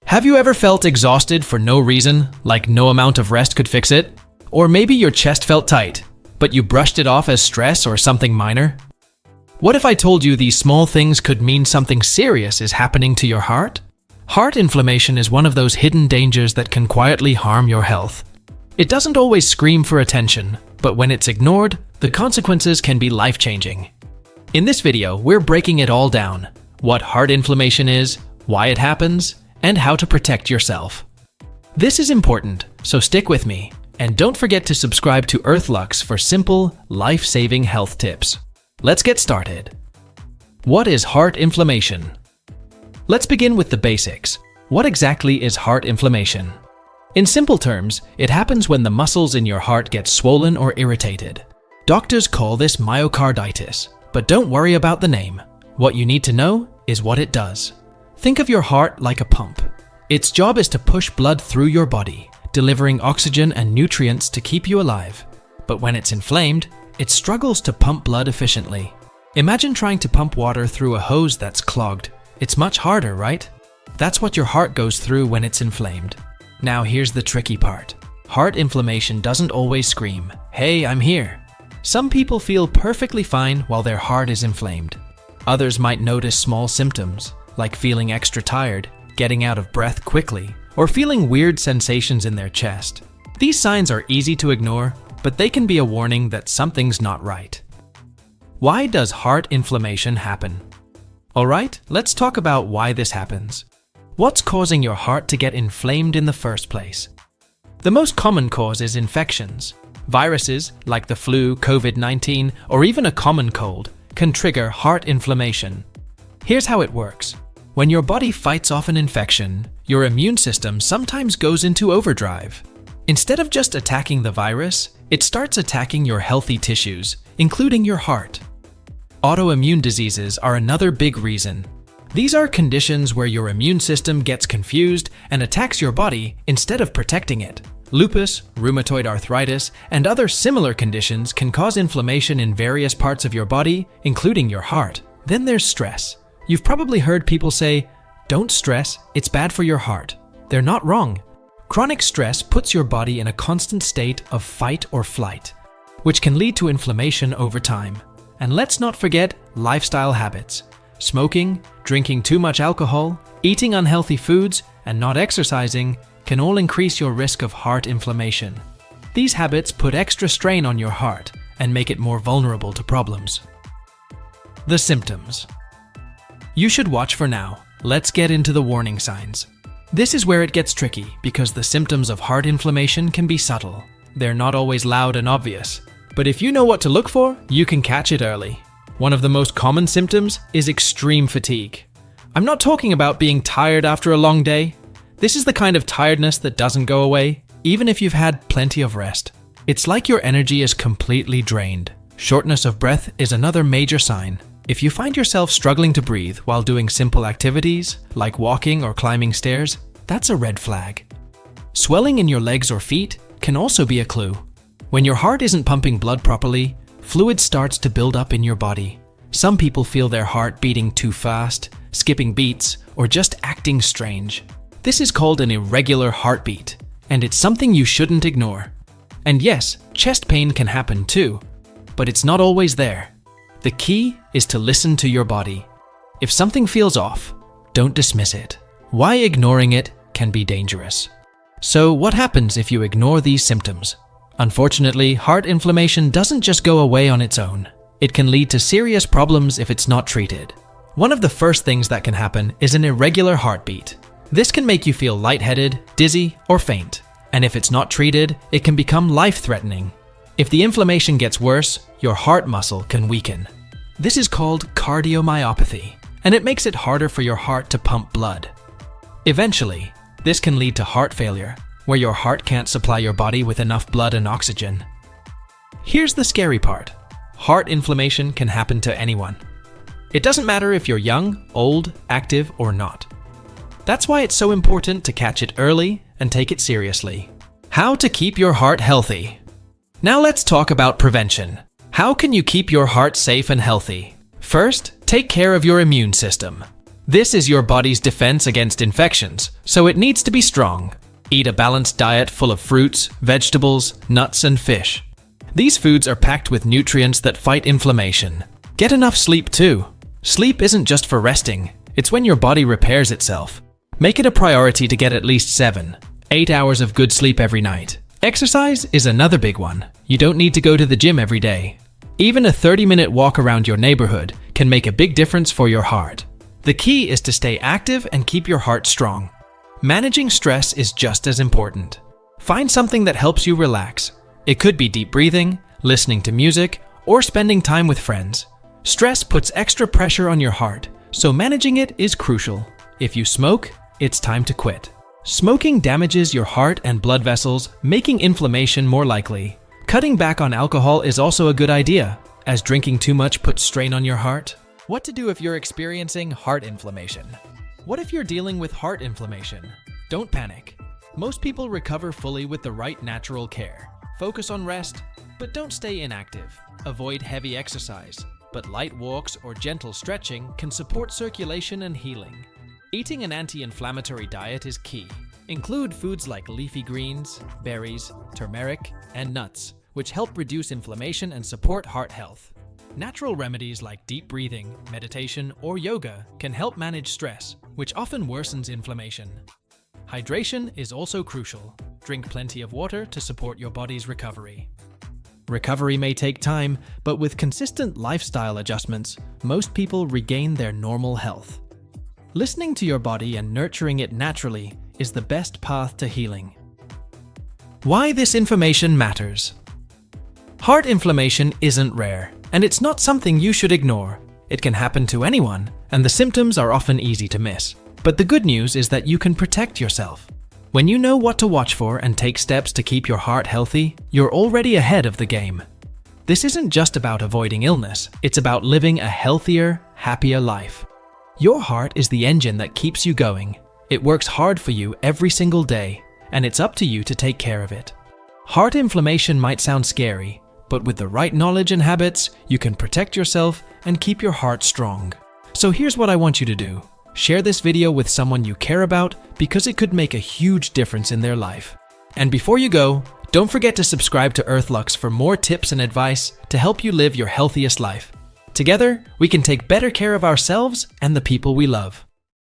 Have you ever felt exhausted for no reason, like no amount of rest could fix it? Or maybe your chest felt tight, but you brushed it off as stress or something minor? What if I told you these small things could mean something serious is happening to your heart? Heart inflammation is one of those hidden dangers that can quietly harm your health. It doesn't always scream for attention, but when it's ignored, the consequences can be life-changing. In this video, we're breaking it all down: what heart inflammation is, why it happens, and how to protect yourself. This is important, so stick with me, and don't forget to subscribe to Earthluxe for simple, life-saving health tips. Let's get started. What is heart inflammation? Let's begin with the basics. What exactly is heart inflammation? In simple terms, it happens when the muscles in your heart get swollen or irritated. Doctors call this myocarditis, but don't worry about the name. What you need to know is what it does. Think of your heart like a pump. Its job is to push blood through your body, delivering oxygen and nutrients to keep you alive. But when it's inflamed, it struggles to pump blood efficiently. Imagine trying to pump water through a hose that's clogged. It's much harder, right? That's what your heart goes through when it's inflamed. Now here's the tricky part. Heart inflammation doesn't always scream, "Hey, I'm here." Some people feel perfectly fine while their heart is inflamed. Others might notice small symptoms, like feeling extra tired, getting out of breath quickly, or feeling weird sensations in their chest. These signs are easy to ignore, but they can be a warning that something's not right. Why does heart inflammation happen? Alright, let's talk about why this happens. What's causing your heart to get inflamed in the first place? The most common cause is infections. Viruses, like the flu, COVID-19, or even a common cold, can trigger heart inflammation. Here's how it works. When your body fights off an infection, your immune system sometimes goes into overdrive. Instead of just attacking the virus, it starts attacking your healthy tissues, including your heart. Autoimmune diseases are another big reason. These are conditions where your immune system gets confused and attacks your body instead of protecting it. Lupus, rheumatoid arthritis, and other similar conditions can cause inflammation in various parts of your body, including your heart. Then there's stress. You've probably heard people say, "Don't stress, it's bad for your heart." They're not wrong. Chronic stress puts your body in a constant state of fight or flight, which can lead to inflammation over time. And let's not forget lifestyle habits. Smoking, drinking too much alcohol, eating unhealthy foods, and not exercising can all increase your risk of heart inflammation. These habits put extra strain on your heart and make it more vulnerable to problems. The symptoms. You should watch for now. Let's get into the warning signs. This is where it gets tricky because the symptoms of heart inflammation can be subtle. They're not always loud and obvious. But if you know what to look for, you can catch it early. One of the most common symptoms is extreme fatigue. I'm not talking about being tired after a long day. This is the kind of tiredness that doesn't go away, even if you've had plenty of rest. It's like your energy is completely drained. Shortness of breath is another major sign. If you find yourself struggling to breathe while doing simple activities, like walking or climbing stairs, that's a red flag. Swelling in your legs or feet can also be a clue. When your heart isn't pumping blood properly, fluid starts to build up in your body. Some people feel their heart beating too fast, skipping beats, or just acting strange. This is called an irregular heartbeat, and it's something you shouldn't ignore. And yes, chest pain can happen too, but it's not always there. The key is to listen to your body. If something feels off, don't dismiss it. Why ignoring it can be dangerous. So what happens if you ignore these symptoms? Unfortunately, heart inflammation doesn't just go away on its own. It can lead to serious problems if it's not treated. One of the first things that can happen is an irregular heartbeat. This can make you feel lightheaded, dizzy, or faint. And if it's not treated, it can become life-threatening. If the inflammation gets worse, your heart muscle can weaken. This is called cardiomyopathy, and it makes it harder for your heart to pump blood. Eventually, this can lead to heart failure, where your heart can't supply your body with enough blood and oxygen. Here's the scary part. Heart inflammation can happen to anyone. It doesn't matter if you're young, old, active, or not. That's why it's so important to catch it early and take it seriously. How to keep your heart healthy. Now let's talk about prevention. How can you keep your heart safe and healthy? First, take care of your immune system. This is your body's defense against infections, so it needs to be strong. Eat a balanced diet full of fruits, vegetables, nuts, and fish. These foods are packed with nutrients that fight inflammation. Get enough sleep too. Sleep isn't just for resting, it's when your body repairs itself. Make it a priority to get at least 7-8 hours of good sleep every night. Exercise is another big one. You don't need to go to the gym every day. Even a 30-minute walk around your neighborhood can make a big difference for your heart. The key is to stay active and keep your heart strong. Managing stress is just as important. Find something that helps you relax. It could be deep breathing, listening to music, or spending time with friends. Stress puts extra pressure on your heart, so managing it is crucial. If you smoke, it's time to quit. Smoking damages your heart and blood vessels, making inflammation more likely. Cutting back on alcohol is also a good idea, as drinking too much puts strain on your heart. What to do if you're experiencing heart inflammation? What if you're dealing with heart inflammation? Don't panic. Most people recover fully with the right natural care. Focus on rest, but don't stay inactive. Avoid heavy exercise, but light walks or gentle stretching can support circulation and healing. Eating an anti-inflammatory diet is key. Include foods like leafy greens, berries, turmeric, and nuts, which help reduce inflammation and support heart health. Natural remedies like deep breathing, meditation, or yoga can help manage stress, which often worsens inflammation. Hydration is also crucial. Drink plenty of water to support your body's recovery. Recovery may take time, but with consistent lifestyle adjustments, most people regain their normal health. Listening to your body and nurturing it naturally is the best path to healing. Why this information matters. Heart inflammation isn't rare, and it's not something you should ignore. It can happen to anyone, and the symptoms are often easy to miss. But the good news is that you can protect yourself. When you know what to watch for and take steps to keep your heart healthy, you're already ahead of the game. This isn't just about avoiding illness, it's about living a healthier, happier life. Your heart is the engine that keeps you going. It works hard for you every single day, and it's up to you to take care of it. Heart inflammation might sound scary, but with the right knowledge and habits, you can protect yourself and keep your heart strong. So here's what I want you to do. Share this video with someone you care about because it could make a huge difference in their life. And before you go, don't forget to subscribe to Earthluxe for more tips and advice to help you live your healthiest life. Together, we can take better care of ourselves and the people we love.